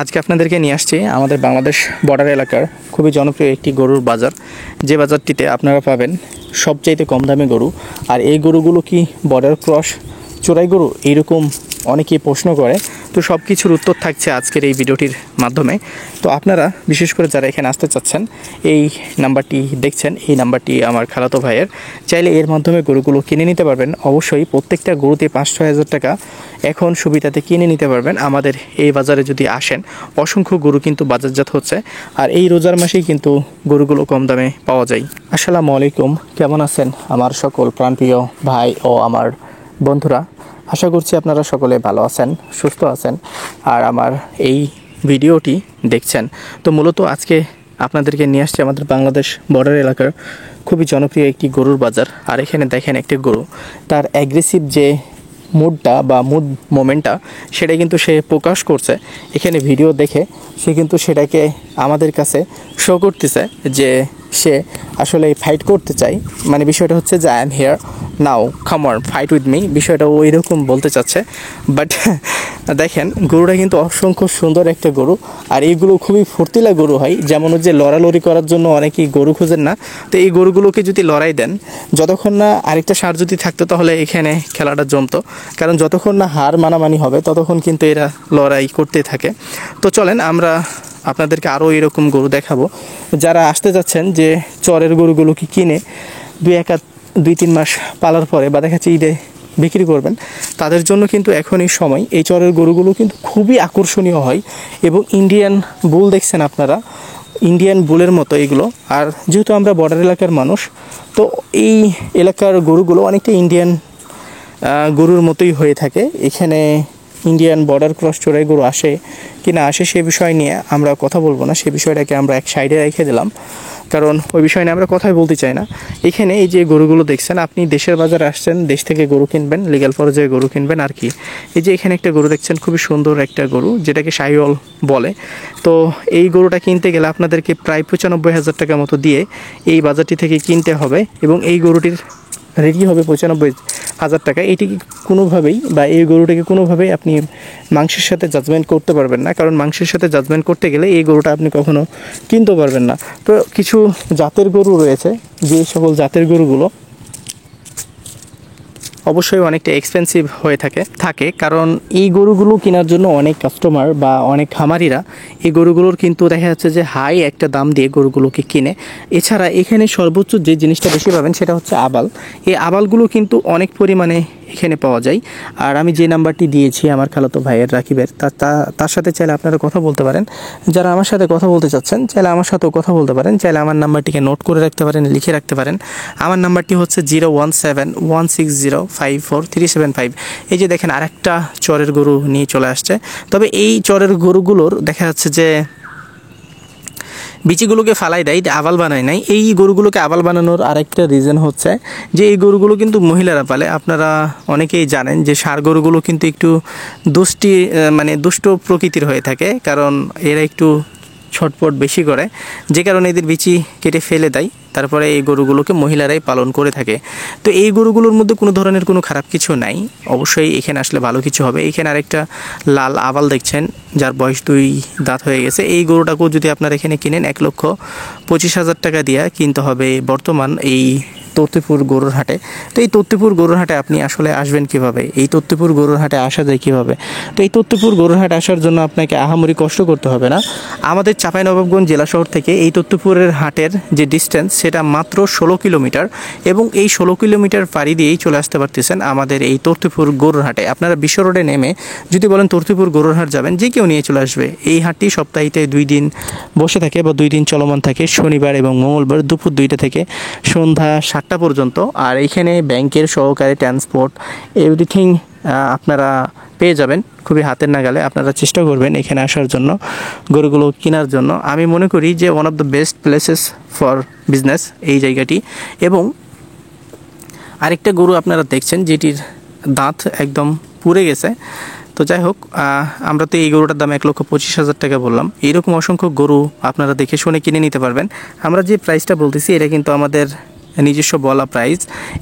আজকে আপনাদেরকে নিয়ে আসছি আমাদের বাংলাদেশ বর্ডার এলাকার খুবই জনপ্রিয় একটি গরুর বাজার, যে বাজারটিতে আপনারা পাবেন সবচাইতে কম দামে গরু। আর এই গরুগুলো কি বর্ডার ক্রস চোরাই গরু, এইরকম অনেকেই প্রশ্ন করে। তো সব কিছুর উত্তর থাকছে আজকের এই ভিডিওটির মাধ্যমে। তো আপনারা বিশেষ করে যারা এখানে আসতে চাচ্ছেন, এই নাম্বারটি দেখছেন, এই নাম্বারটি আমার খালাতো ভাইয়ের। চাইলে এর মাধ্যমে গরুগুলো কিনে নিতে পারবেন। অবশ্যই প্রত্যেকটা গরুতে 5-6 হাজার টাকা এখন সুবিধাতে কিনে নিতে পারবেন। আমাদের এই বাজারে যদি আসেন, অসংখ্য গরু কিন্তু বাজারজাত হচ্ছে। আর এই রোজার মাসেই কিন্তু গরুগুলো কম দামে পাওয়া যায়। আসসালামু আলাইকুম, কেমন আছেন আমার সকল প্রাণপ্রিয় ভাই ও আমার বন্ধুরা? আশা করছি আপনারা সকলে ভালো আছেন, সুস্থ আছেন আর আমার এই ভিডিওটি দেখছেন। তো মূলত আজকে আপনাদেরকে নিয়ে আসছি আমাদের বাংলাদেশ বর্ডার এলাকার খুবই জনপ্রিয় একটি গরুর বাজার। আর এখানে দেখেন একটি গরু, তার অ্যাগ্রেসিভ যে মুডটা বা মুড মোমেন্টটা, সেটা কিন্তু সে প্রকাশ করছে এখানে ভিডিও দেখে। সে কিন্তু সেটাকে আমাদের কাছে শো করতেছে যে সে আসলে ফাইট করতে চায়। মানে বিষয়টা হচ্ছে যে I am here now, come on fight with me, বিষয়টা ওই রকম বলতে চাচ্ছে। বাট দেখেন গরুটা কিন্তু অসংখ্য সুন্দর একটা গরু। আর এইগুলো খুবই ফুর্তিলা গরু হয়, যেমন যে লড়ালড়ি করার জন্য অনেকেই গরু খোঁজেন না। তো এই গরুগুলোকে যদি লড়াই দেন, যতক্ষণ না আরেকটা ষাঁড় যদি থাকতো তাহলে এখানে খেলাটা জমতো। কারণ যতক্ষণ না হার মানামানি হবে ততক্ষণ কিন্তু এরা লড়াই করতে থাকে। তো চলেন আমরা আপনাদেরকে আরও এরকম গরু দেখাবো। যারা আসতে যাচ্ছেন যে চরের গরুগুলোকে কিনে 2-3 মাস পালার পরে বা দেখাচ্ছে ঈদে বিক্রি করবেন, তাদের জন্য কিন্তু এখনই সময়। এই চরের গরুগুলো কিন্তু খুবই আকর্ষণীয় হয় এবং ইন্ডিয়ান বুল দেখছেন আপনারা, ইন্ডিয়ান বুলের মতো এগুলো। আর যেহেতু আমরা বর্ডার এলাকার মানুষ, তো এই এলাকার গরুগুলো অনেকটা ইন্ডিয়ান গরুর মতোই হয়ে থাকে। এখানে ইন্ডিয়ান বর্ডার ক্রস চোরাই গরু আসে কি না আসে সে বিষয় নিয়ে আমরা কথা বলবো না, সে বিষয়টাকে আমরা এক সাইডে রেখে দিলাম, কারণ ওই বিষয় নিয়ে আমরা কথাই বলতে চাই না। এখানে এই যে গরুগুলো দেখছেন, আপনি দেশের বাজারে আসছেন, দেশ থেকে গরু কিনবেন, লিগ্যাল পর্যায়ে গরু কিনবেন আর কি। এই যে এখানে একটা গরু দেখছেন, খুবই সুন্দর একটা গরু, যেটাকে শাহিওয়াল বলে। তো এই গরুটা কিনতে গেলে আপনাদেরকে প্রায় 95 হাজার টাকা মতো দিয়ে এই বাজারটি থেকে কিনতে হবে এবং এই গরুটির রেডি হবে 95 হাজার টাকা। এটি কোনোভাবেই বা এই গরুটাকে কোনোভাবেই আপনি মাংসের সাথে জাজমেন্ট করতে পারবেন না, কারণ মাংসের সাথে জাজমেন্ট করতে গেলে এই গরুটা আপনি কখনো কিনতে পারবেন না। তো কিছু জাতের গরু রয়েছে, যে সকল জাতের গরুগুলো অবশ্যই অনেকটা এক্সপেন্সিভ হয়ে থাকে কারণ এই গরুগুলো কেনার জন্য অনেক কাস্টমার বা অনেক খামারিরা এই গরুগুলোর কিন্তু দেখা যাচ্ছে যে হাই একটা দাম দিয়ে গরুগুলোকে কিনে। এছাড়া এখানে সর্বোচ্চ যে জিনিসটা বেশি পাবেন সেটা হচ্ছে আবাল। এই আবালগুলো কিন্তু অনেক পরিমাণে এখানে পাওয়া যায়। আর আমি যে নাম্বারটি দিয়েছি আমার খালাতো ভাইয়ের রাকিবের, তার সাথে চাইলে আপনারা কথা বলতে পারেন। যারা আমার সাথে কথা বলতে চাচ্ছেন চাইলে আমার সাথেও কথা বলতে পারেন, চাইলে আমার নাম্বারটিকে নোট করে রাখতে পারেন, লিখে রাখতে পারেন। আমার নাম্বারটি হচ্ছে 017-160-54375। এই যে দেখেন আরেকটা চরের গরু নিয়ে চলে আসছে। তবে এই চরের গরুগুলোর দেখা যাচ্ছে যে বিচিগুলোকে ফালাই দেয়, আবাল বানায় নাই। এই গরুগুলোকে আবাল বানানোর আরেকটা রিজন হচ্ছে যে এই গরুগুলো কিন্তু মহিলারা পালে। আপনারা অনেকেই জানেন যে ষাঁড় গরুগুলো কিন্তু একটু দুষ্ট প্রকৃতির হয়ে থাকে, কারণ এরা একটু ছটপট বেশি করে, যে কারণে এদের বিচি কেটে ফেলে দেয়। তারপরে এই গরুগুলোকে মহিলারাই পালন করে থাকে। তো এই গরুগুলোর মধ্যে কোনো ধরনের কোনো খারাপ কিছু নাই, অবশ্যই এখানে আসলে ভালো কিছু হবে। এখানে আরেকটা লাল আবাল দেখছেন, যার বয়স 2 দাঁত হয়ে গেছে। এই গরুটাকেও যদি আপনারা এখানে কিনেন 1,25,000 টাকা দিয়ে কিনতে হবে বর্তমান এই তত্ত্বপুর গরুর হাটে। তো এই তত্ত্বপুর গরুর হাটে আপনি আসলে আসবেন কিভাবে, এই তত্ত্বপুর গরুর হাটে আসা যায় কিভাবে? তো এই তত্ত্বপুর গরুর হাটে আসার জন্য আপনাকে আহামরি কষ্ট করতে হবে না। আমাদের চাঁপাইনবাবগঞ্জ জেলা শহর থেকে এই তত্ত্বপুরের হাটের যে ডিস্টেন্স সেটা মাত্র 16 কিলোমিটার এবং এই 16 কিলোমিটার পাড়ি দিয়েই চলে আসতে পারতেছেন আমাদের এই তত্ত্বপুর গরুর হাটে। আপনারা বিশ্ব রোডে নেমে যদি বলেন তত্ত্বপুর গরুর হাট যাবেন, যে কেউ নিয়ে চলে আসবে। এই হাটটি সপ্তাহে 2 দিন বসে থাকে বা 2 দিন চলমান থাকে, শনিবার এবং মঙ্গলবার দুপুর 2টা থেকে সন্ধ্যা 7টা পর্যন্ত। আর এইখানে ব্যাংকের সহকারে ট্রান্সপোর্ট এভরিথিং আপনারা পেয়ে যাবেন খুবই হাতের নাগালে। আপনারা চেষ্টা করবেন এখানে আসার জন্য, গরুগুলো কেনার জন্য। আমি মনে করি যে one of the best places for business এই জায়গাটি। এবং আরেকটা গরু আপনারা দেখছেন যেটির দাঁত একদম পুড়ে গেছে। তো যাই হোক, আমরা তো এই গরুটার দাম 1,25,000 টাকা বললাম। এইরকম অসংখ্য গরু আপনারা দেখে শুনে কিনে নিতে পারবেন। আমরা যে প্রাইসটা বলতেছি এটা কিন্তু আমাদের নিজস্ব বলা প্রাইস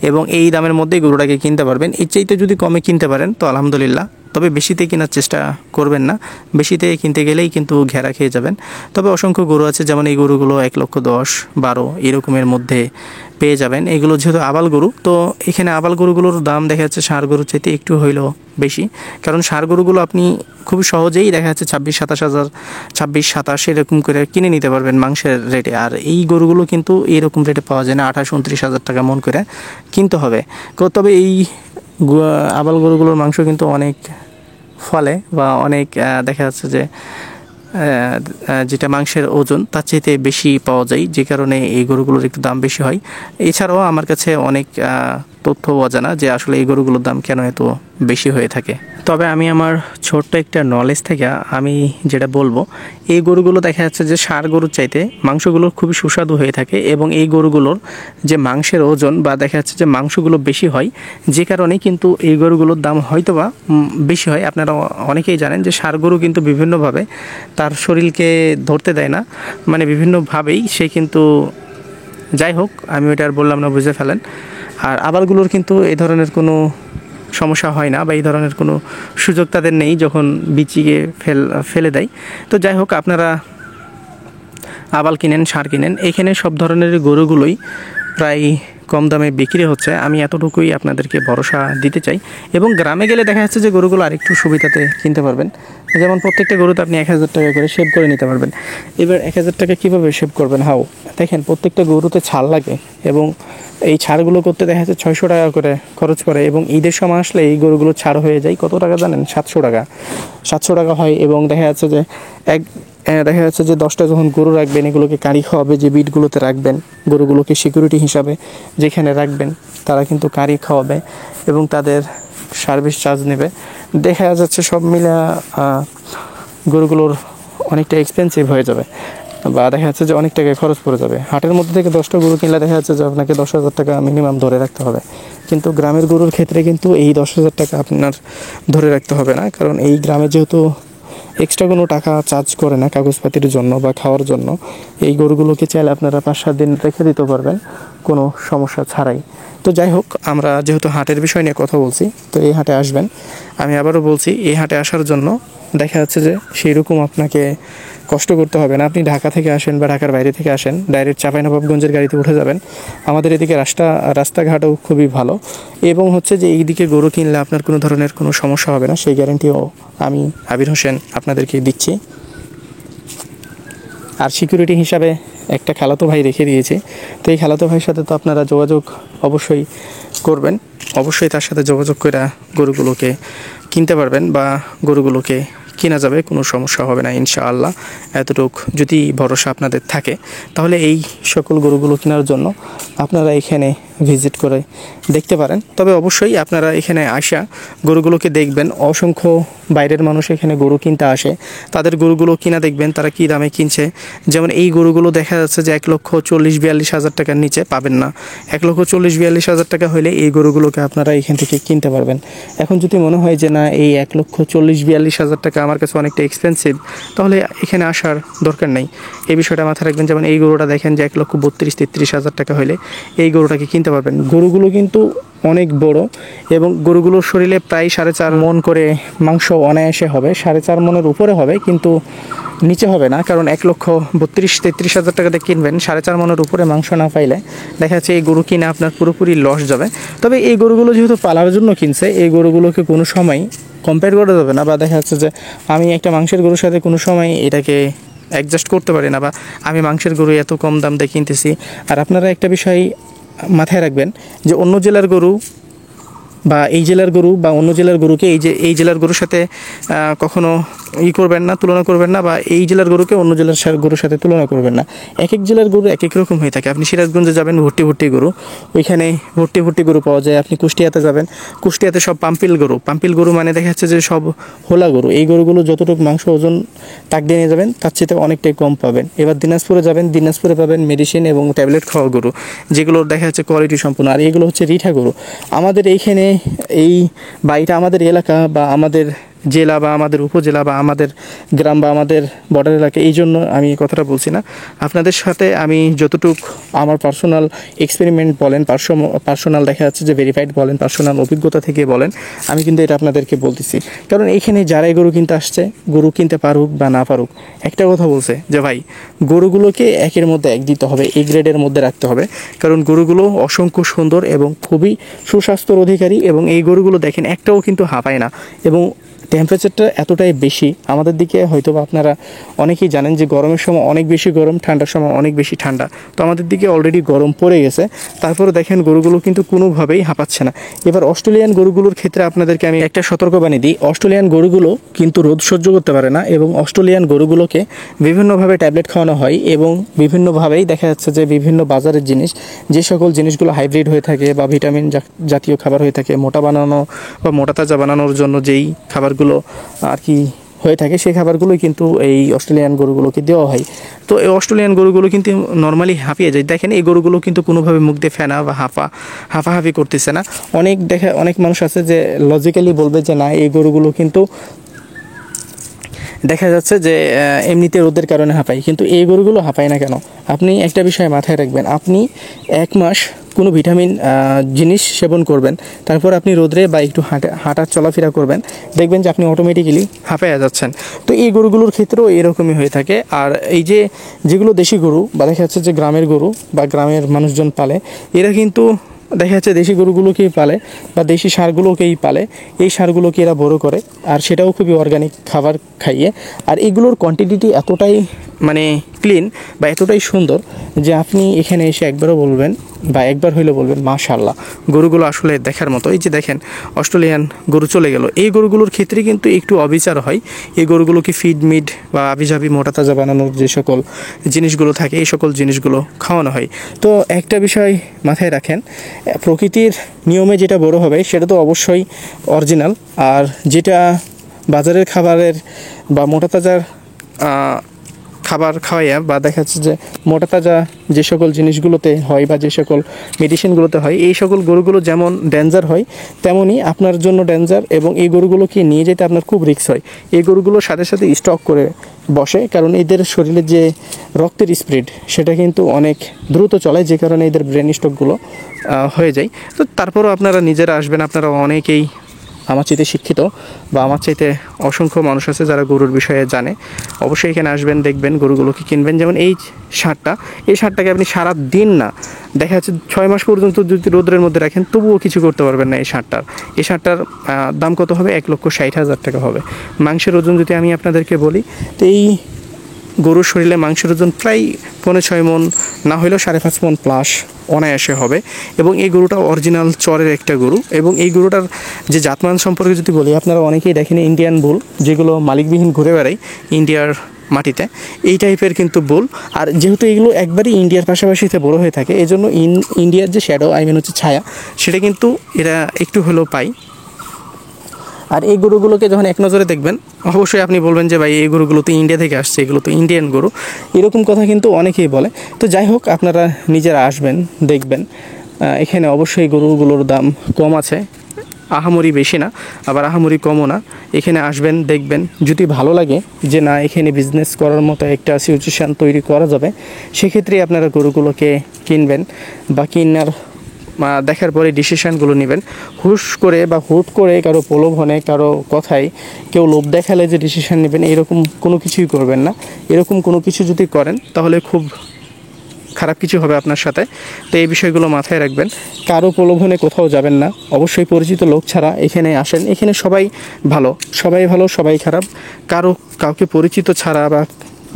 এবং এই দামের মধ্যেই গরুটাকে কিনতে পারবেন। এর চাইতে যদি কমে কিনতে পারেন তো আলহামদুলিল্লাহ, তবে বেশিতে কেনার চেষ্টা করবেন না, বেশিতে কিনতে গেলেই কিন্তু ঘেরা খেয়ে যাবেন। তবে অসংখ্য গরু আছে, যেমন এই গরুগুলো 1,10,12 এরকমের মধ্যে পেয়ে যাবেন। এগুলো যেহেতু আবাল গরু, তো এখানে আবাল গরুগুলোর দাম দেখা যাচ্ছে ষাঁড় গরুর চাইতে একটু হইলেও বেশি, কারণ ষাঁড় গরুগুলো আপনি খুব সহজেই দেখা যাচ্ছে 26-27 হাজার, 26-27 এরকম করে কিনে নিতে পারবেন মাংসের রেটে। আর এই গরুগুলো কিন্তু এরকম রেটে পাওয়া যায় না, 28-29 হাজার টাকা মন করে কিনতে হবে। তবে এই আবাল গরুগুলোর মাংস কিন্তু অনেক ফলে বা অনেক দেখা যাচ্ছে যে যেটা মাংসের ওজন তার চাইতে বেশি পাওয়া যায়, যে কারণে এই গরুগুলোর একটু দাম বেশি হয়। এছাড়াও আমার কাছে অনেক তথ্য অজানা যে আসলে এই গরুগুলোর দাম কেন এত বেশি হয়ে থাকে। তবে আমি আমার ছোট্ট একটা নলেজ থেকে আমি যেটা বলবো, এই গরুগুলো দেখা যাচ্ছে যে ষাঁড় গরুর চাইতে মাংসগুলো খুবই সুস্বাদু হয়ে থাকে, এবং এই গরুগুলোর যে মাংসের ওজন বা দেখা যাচ্ছে যে মাংসগুলো বেশি হয়, যে কারণে কিন্তু এই গরুগুলোর দাম হয়তোবা বেশি হয়। আপনারা অনেকেই জানেন যে ষাঁড় গরু কিন্তু বিভিন্নভাবে তার শরীরকে ধরতে দেয় না, মানে বিভিন্নভাবেই সে কিন্তু, যাই হোক আমি ওইটা আর বললাম না, বুঝে ফেলেন। আর আবালগুলোর কিন্তু এই ধরনের কোনো সমস্যা হয় না, বা এই ধরনের কোনো সুযোগ তাদের নেই যখন বিচিকে ফেলে দেয়। তো যাই হোক, আপনারা আবাল কিনেন, ষাঁড় কিনেন, এখানে সব ধরনের গরুগুলোই প্রায় কম দামে বিক্রি হচ্ছে। আমি এতটুকুই আপনাদেরকে ভরসা দিতে চাই। এবং গ্রামে গেলে দেখা যাচ্ছে যে গরুগুলো আরেকটু সুবিধাতে কিনতে পারবেন, যেমন প্রত্যেকটা গরুতে আপনি 1,000 টাকা করে সেভ করে নিতে পারবেন। এবার 1,000 টাকা কীভাবে সেভ করবেন? দেখেন, প্রত্যেকটা গরুতে ছাড় লাগে, এবং এই ছাড়গুলো করতে দেখা যাচ্ছে 600 টাকা করে খরচ করে, এবং ঈদের সময় আসলে এই গরুগুলো ছাড় হয়ে যায় কত টাকা জানেন? 700 টাকা। 700 টাকা হয়। এবং দেখা যাচ্ছে যে দেখা যাচ্ছে যে 10টা যখন গরু রাখবেন, এগুলোকে কাঁড়ি খাওয়াবে, যে বিটগুলোতে রাখবেন গরুগুলোকে সিকিউরিটি হিসাবে যেখানে রাখবেন, তারা কিন্তু কাঁড়ি খাওয়াবে এবং তাদের সার্ভিস চার্জ নেবে। দেখা যাচ্ছে সব মিলে গরুগুলোর অনেকটা এক্সপেন্সিভ হয়ে যাবে, বা দেখা যাচ্ছে যে অনেক টাকা খরচ পড়ে যাবে। হাটের মধ্যে থেকে 10টা গরু কিনলে দেখা যাচ্ছে যে আপনাকে 10,000 টাকা মিনিমাম ধরে রাখতে হবে, কিন্তু গ্রামের গরুর ক্ষেত্রে কিন্তু এই 10,000 টাকা আপনার ধরে রাখতে হবে না, কারণ এই গ্রামে যেহেতু এক্সট্রা কোনো টাকা চার্জ করে না কাগজপাতির জন্য বা খাওয়ার জন্য, এই গরুগুলোকে চাইলে আপনারা 5-7 দিন রেখে দিতে পারবেন কোনো সমস্যা ছাড়াই। তো যাই হোক, আমরা যেহেতু হাটের বিষয় নিয়ে কথা বলছি, তো এই হাটে আসবেন। আমি আবারও বলছি, এই হাটে আসার জন্য দেখা যাচ্ছে যে সেই রকম আপনাকে কষ্ট করতে হবে না। আপনি ঢাকা থেকে আসেন বা ঢাকার বাইরে থেকে আসেন, ডাইরেক্ট চাঁপাইনবাবগঞ্জের গাড়িতে উঠে যাবেন। আমাদের এদিকে রাস্তাঘাটও খুবই ভালো, এবং হচ্ছে যে এই দিকে গরু কিনলে আপনার কোনো ধরনের কোনো সমস্যা হবে না, সেই গ্যারান্টিও আমি আবির হোসেন আপনাদেরকে দিচ্ছি। আর সিকিউরিটি হিসাবে একটা খালাতো ভাই রেখে দিয়েছি, তো এই খালাতো ভাইয়ের সাথে তো আপনারা যোগাযোগ অবশ্যই করবেন, অবশ্যই তার সাথে যোগাযোগ করে গরুগুলোকে কিনতে পারবেন, বা গরুগুলোকে কেনা যাবে, কোনো সমস্যা হবে না ইনশাআল্লাহ। এতটুকু যদি ভরসা আপনাদের থাকে, তাহলে এই সকল গরুগুলো কেনার জন্য আপনারা এখানে ভিজিট করে দেখতে পারেন। তবে অবশ্যই আপনারা এখানে আসা গরুগুলোকে দেখবেন। অসংখ্য বাইরের মানুষ এখানে গরু কিনতে আসে, তাদের গরুগুলো কিনা দেখবেন তারা কী দামে কিনছে। যেমন এই গরুগুলো দেখা যাচ্ছে যে 1,40,42 হাজার টাকার নিচে পাবেন না। 1,40,42 হাজার টাকা হলে এই গরুগুলোকে আপনারা এখান থেকে কিনতে পারবেন। এখন যদি মনে হয় যে না, এই 1,40,42 হাজার টাকা আমার কাছে অনেকটা এক্সপেন্সিভ, তাহলে এখানে আসার দরকার নেই। এই বিষয়টা মাথায় রাখবেন। যেমন এই গরুটা দেখেন যে 1,32,33 হাজার টাকা হলে এই গরুটাকে কিনতে পারবেন। গরুগুলো কিন্তু অনেক বড়, এবং গরুগুলোর শরীরে প্রায় 4.5 মণ করে মাংস অনায়াসে হবে। 4.5 মণের উপরে হবে, কিন্তু নিচে হবে না, কারণ 1,32,33 হাজার টাকাতে কিনবেন, 4.5 মণের উপরে মাংস না পাইলে দেখা যাচ্ছে এই গরু কিনে আপনার পুরোপুরি লস যাবে। তবে এই গরুগুলো যেহেতু পালার জন্য কিনছে, এই গরুগুলোকে কোনো সময় কম্পেয়ার করা যাবে না, বা দেখা যাচ্ছে যে আমি একটা মাংসের গরুর সাথে কোনো সময় এটাকে অ্যাডজাস্ট করতে পারি না, বা আমি মাংসের গরু এত কম দাম দিয়ে কিনতেছি। আর আপনারা একটা বিষয় মাথায় রাখবেন যে অন্য জেলার গরু বা এই জেলার গরু বা অন্য জেলার গরুকে এই জেলার গরুর সাথে কখনো করবেন না, তুলনা করবেন না, বা এই জেলার গরুকে অন্য জেলার গরুর সাথে তুলনা করবেন না। এক এক জেলার গরু এক এক রকম হয়ে থাকে। আপনি সিরাজগঞ্জে যাবেন, ভর্তি ভর্তি গরু, ওইখানে ভর্তি ভর্তি গরু পাওয়া যায়। আপনি কুষ্টিয়াতে যাবেন, কুষ্টিয়াতে সব পাম্পিল গরু মানে দেখা যাচ্ছে যে সব হোলা গরু। এই গরুগুলো যতটুকু মাংস ওজন তাক দিয়ে নিয়ে যাবেন, তার চেয়ে অনেকটাই কম পাবেন। এবার দিনাজপুরে যাবেন, দিনাজপুরে পাবেন মেডিসিন এবং ট্যাবলেট খাওয়া গরু, যেগুলো দেখা যাচ্ছে কোয়ালিটি সম্পূর্ণ। আর এগুলো হচ্ছে রিঠা গরু। আমাদের এইখানে বা এটা আমাদের এলাকা বা আমাদের জেলা বা আমাদের উপজেলা বা আমাদের গ্রাম বা আমাদের বর্ডার এলাকা, এই জন্য আমি এই কথাটা বলছি না। আপনাদের সাথে আমি যতটুক আমার পার্সোনাল এক্সপেরিমেন্ট বলেন, পার্সোনাল দেখা যাচ্ছে যে ভেরিফাইড বলেন, পার্সোনাল অভিজ্ঞতা থেকে বলেন, আমি কিন্তু এটা আপনাদেরকে বলতেছি। কারণ এখানে যারাই গরু কিনতে আসছে, গরু কিনতে পারুক বা না পারুক, একটা কথা বলছে যে ভাই গরুগুলোকে একের মধ্যে এক দিতে হবে, এ গ্রেডের মধ্যে রাখতে হবে। কারণ গরুগুলো অসংখ্য সুন্দর এবং খুবই সুস্বাস্থ্যের অধিকারী, এবং এই গরুগুলো দেখেন একটাও কিন্তু হাঁপায় না, এবং টেম্পারেচারটা এতটাই বেশি আমাদের দিকে, হয়তো বা আপনারা অনেকেই জানেন যে গরমের সময় অনেক বেশি গরম, ঠান্ডার সময় অনেক বেশি ঠান্ডা। তো আমাদের দিকে অলরেডি গরম পড়ে গেছে, তারপরে দেখেন গরুগুলো কিন্তু কোনোভাবেই হাঁপাচ্ছে না। এবার অস্ট্রেলিয়ান গরুগুলোর ক্ষেত্রে আপনাদেরকে আমি একটা সতর্কবাণী দিই, অস্ট্রেলিয়ান গরুগুলো কিন্তু রোদ সহ্য করতে পারে না, এবং অস্ট্রেলিয়ান গরুগুলোকে বিভিন্নভাবে ট্যাবলেট খাওয়ানো হয়, এবং বিভিন্নভাবেই দেখা যাচ্ছে যে বিভিন্ন বাজারের জিনিস, যে সকল জিনিসগুলো হাইব্রিড হয়ে থাকে বা ভিটামিন জাতীয় খাবার হয়ে থাকে, মোটা বানানো বা মোটা তাজা বানানোর জন্য যেই খাবারগুলো আর কি হয়ে থাকে, সেই খাবারগুলোই কিন্তু এই অস্ট্রেলিয়ান গরুগুলোকে দেওয়া হয়। তো এই অস্ট্রেলিয়ান গরুগুলো কিন্তু নর্মালি হাঁপিয়ে যায়। দেখেন এই গরুগুলো কিন্তু কোনোভাবে মুখ দিয়ে ফেনা বা হাঁপাহাঁপি করতেছে না। অনেক মানুষ আছে যে লজিক্যালি বলবে যে না, এই গরুগুলো কিন্তু দেখা যাচ্ছে যে এমনিতে রোদের কারণে হাঁপায়, কিন্তু এই গরুগুলো হাঁপায় না কেন? আপনি একটা বিষয় মাথায় রাখবেন, আপনি 1 মাস কোনো ভিটামিন জিনিস সেবন করবেন, তারপর আপনি রোদরে বা একটু হাঁটার চলাফেরা করবেন, দেখবেন যে আপনি অটোমেটিক্যালি হাঁপায়া যাচ্ছেন। তো এই গরুগুলোর ক্ষেত্রেও এরকমই হয়ে থাকে। আর এই যেগুলো দেশি গরু বা দেখা যাচ্ছে যে গ্রামের গরু বা গ্রামের মানুষজন পালে, এরা কিন্তু দেখা যাচ্ছে দেশি গরুগুলোকেই পালে বা দেশি ষাঁড়গুলোকেই পালে, এই ষাঁড়গুলোকে এরা বড় করে, আর সেটাও খুবই অর্গানিক খাবার খাইয়ে। আর এগুলোর কোয়ান্টিটি এতটাই মানে ক্লিন বা এতটাই সুন্দর যে আপনি এখানে এসে একবারও বলবেন বা একবার হইলে বলবেন মাশাআল্লাহ, গরুগুলো আসলে দেখার মতো। এই যে দেখেন অস্ট্রেলিয়ান গরু চলে গেল, এই গরুগুলোর ক্ষেত্রে কিন্তু একটু অবিচার হয়। এই গরুগুলোকে ফিড মিড বা আবিজাবি মোটা তাজা বানানোর যে সকল জিনিসগুলো থাকে, এই সকল জিনিসগুলো খাওয়ানো হয়। তো একটা বিষয় মাথায় রাখেন, প্রকৃতির নিয়মে যেটা বড় হবে সেটা তো অবশ্যই অরিজিনাল, আর যেটা বাজারের খাবারের বা মোটা তাজার খাবার খাওয়াইয়া বা দেখা যাচ্ছে যে মোটা তাজা যে সকল জিনিসগুলোতে হয় বা যে সকল মেডিসিনগুলোতে হয়, এই সকল গরুগুলো যেমন ডেঞ্জার হয় তেমনই আপনার জন্য ডেঞ্জার, এবং এই গরুগুলোকে নিয়ে যেতে আপনার খুব রিস্ক হয়। এই গরুগুলোর সাথে সাথে স্টক করে বসে, কারণ এদের শরীরে যে রক্তের স্পিড সেটা কিন্তু অনেক দ্রুত চলে, যে কারণে এদের ব্রেন স্ট্রোকগুলো হয়ে যায়। তো তারপরও আপনারা নিজেরা আসবেন, আপনারা অনেকেই আমার চাইতে শিক্ষিত বা আমার চাইতে অসংখ্য মানুষ আছে যারা গরুর বিষয়ে জানে। অবশ্যই এখানে আসবেন, দেখবেন, গরুগুলোকে কিনবেন। যেমন এই ষাঁড়টাকে আপনি সারা দিন না, দেখা যাচ্ছে 6 মাস পর্যন্ত যদি রোদের মধ্যে রাখেন তবুও কিছু করতে পারবেন না। এই ষাঁড়টার দাম কত হবে? 1,60,000 টাকা হবে। মাংসের ওজন যদি আমি আপনাদেরকে বলি, তো এই গরুর শরীরে মাংসের ওজন প্রায় 5.6 মণ, না হলেও 5.5 মণ প্লাস অনায়াসে হবে। এবং এই গরুটা অরিজিনাল চরের একটা গরু, এবং এই গরুটার যে জাতমান সম্পর্কে যদি বলি, আপনারা অনেকেই দেখেন ইন্ডিয়ান বুল, যেগুলো মালিকবিহীন ঘুরে বেড়ায় ইন্ডিয়ার মাটিতে, এই টাইপের কিন্তু বুল। আর যেহেতু এগুলো একবারই ইন্ডিয়ার পাশাপাশিতে বড় হয়ে থাকে, এই জন্য ইন্ডিয়ার যে শ্যাডো, হচ্ছে ছায়া, সেটা কিন্তু এরা একটু হলেও পায়। আর এই গরুগুলোকে যখন এক নজরে দেখবেন, অবশ্যই আপনি বলবেন যে ভাই এই গরুগুলো তো ইন্ডিয়া থেকে আসছে, এগুলো তো ইন্ডিয়ান গরু, এরকম কথা কিন্তু অনেকেই বলে। তো যাই হোক, আপনারা নিজেরা আসবেন, দেখবেন। এখানে অবশ্যই গরুগুলোর দাম কম আছে, আহামরি বেশি না, আবার আহামরি কমও না। এখানে আসবেন, দেখবেন, যদি ভালো লাগে যে না এখানে বিজনেস করার মতো একটা সিচুয়েশান তৈরি করা যাবে, সেক্ষেত্রে আপনারা গরুগুলোকে কিনবেন বা দেখার পরে ডিসিশানগুলো নেবেন। হুট করে কারো প্রলোভনে, কারো কথায় কেউ লোভ দেখালে যে ডিসিশান নেবেন, এরকম কোনো কিছুই করবেন না। এরকম কোনো কিছু যদি করেন তাহলে খুব খারাপ কিছু হবে আপনার সাথে। তো এই বিষয়গুলো মাথায় রাখবেন, কারো প্রলোভনে কোথাও যাবেন না। অবশ্যই পরিচিত লোক ছাড়া এখানে আসেন, এখানে সবাই ভালো, সবাই খারাপ। কাউকে পরিচিত ছাড়া বা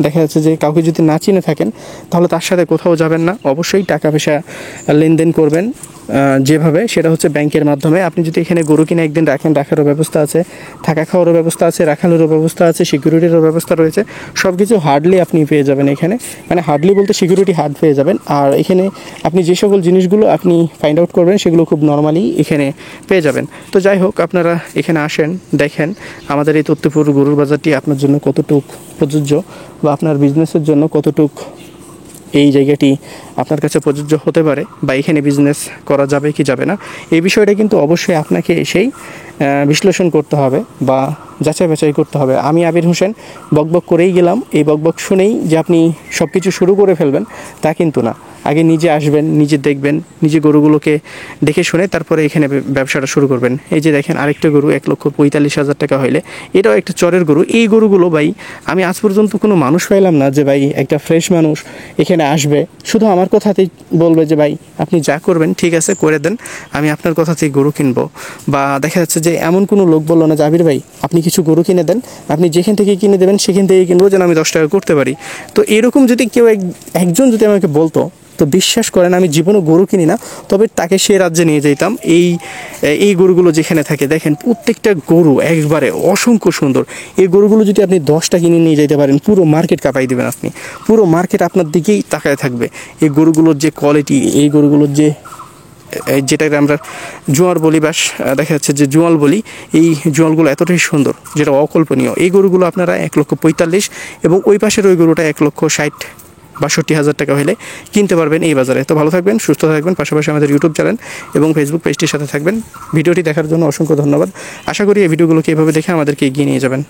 দেখা যাচ্ছে যে কাউকে যদি না চিনে থাকেন, তাহলে তার সাথে কোথাও যাবেন না। অবশ্যই টাকা পয়সা লেনদেন করবেন যেভাবে, সেটা হচ্ছে ব্যাংকের মাধ্যমে। আপনি যদি এখানে গরু কিনে একদিন রাখেন, রাখারও ব্যবস্থা আছে, থাকা খাওয়ারও ব্যবস্থা আছে, রাখালেরও ব্যবস্থা আছে, সিকিউরিটিরও ব্যবস্থা রয়েছে। সব কিছু হার্ডলি আপনি পেয়ে যাবেন এখানে, মানে হার্ডলি বলতে সিকিউরিটি হার্ড পেয়ে যাবেন। আর এখানে আপনি যে সকল জিনিসগুলো আপনি ফাইন্ড আউট করবেন, সেগুলো খুব নর্মালি এখানে পেয়ে যাবেন। তো যাই হোক, আপনারা এখানে আসেন, দেখেন আমাদের এই তথ্যপুর গরুর বাজারটি আপনার জন্য কতটুক প্রযোজ্য বা আপনার বিজনেসের জন্য কতটুক এই জায়গাটি আপনার কাছে প্রযোজ্য হতে পারে বা এখানে বিজনেস করা যাবে কি যাবে না, এই বিষয়টা কিন্তু অবশ্যই আপনাকে এসেই বিশ্লেষণ করতে হবে বা যাচাই বাছাই করতে হবে। আমি আবির হোসেন বকবক করেই গেলাম, এই বকবক শুনেই যে আপনি সব কিছু শুরু করে ফেলবেন তা কিন্তু না। আগে নিজে আসবেন, নিজে দেখবেন, নিজে গরুগুলোকে দেখে শুনে তারপরে এখানে ব্যবসাটা শুরু করবেন। এই যে দেখেন আরেকটা গরু 1,45,000 টাকা হইলে, এটাও একটা চরের গরু। এই গরুগুলো ভাই আমি আজ পর্যন্ত কোনো মানুষ পাইলাম না যে ভাই একটা ফ্রেশ মানুষ এখানে আসবে শুধু আমার কথাতেই বলবে যে ভাই আপনি যা করবেন ঠিক আছে করে দেন, আমি আপনার কথাতেই গরু কিনবো। বা দেখা যাচ্ছে যে এমন কোনো লোক বললো না যে আবির ভাই আপনি কিছু গরু কিনে দেন, আপনি যেখান থেকে কিনে দেবেন সেখান থেকে কিনবো যেন আমি 10 টাকা করতে পারি। তো এরকম যদি কেউ একজন যদি আমাকে বলতো, তো বিশ্বাস করেন আমি জীবনও গরু কিনি না, তবে তাকে সে রাজ্যে নিয়ে যেতাম। এই গরুগুলো যেখানে থাকে দেখেন প্রত্যেকটা গরু একবারে অসংখ্য সুন্দর। এই গরুগুলো যদি আপনি 10টা কিনে নিয়ে যেতে পারেন, পুরো মার্কেট কাঁপাই দেবেন আপনি, পুরো মার্কেট আপনার দিকেই তাকায় থাকবে। এই গরুগুলোর যে কোয়ালিটি, এই গরুগুলোর যে যেটাকে আমরা জোয়ার বলি বা দেখা যাচ্ছে যে জোয়াল বলি, এই জোয়ালগুলো এতটাই সুন্দর যেটা অকল্পনীয়। এই গরুগুলো আপনারা 1,45,000 এবং ওই পাশের ওই গরুটা 1,60,62,000 টাকা হলে কিনতে পারবেন এই বাজারে। তো ভালো থাকবেন, সুস্থ থাকবেন, পাশাপাশি আমাদের ইউটিউব চ্যানেল এবং ফেসবুক পেজটির সাথে থাকবেন। ভিডিওটি দেখার জন্য অসংখ্য ধন্যবাদ। আশা করি এই ভিডিওগুলোকে এভাবে দেখে আমাদেরকে এগিয়ে নিয়ে যাবেন।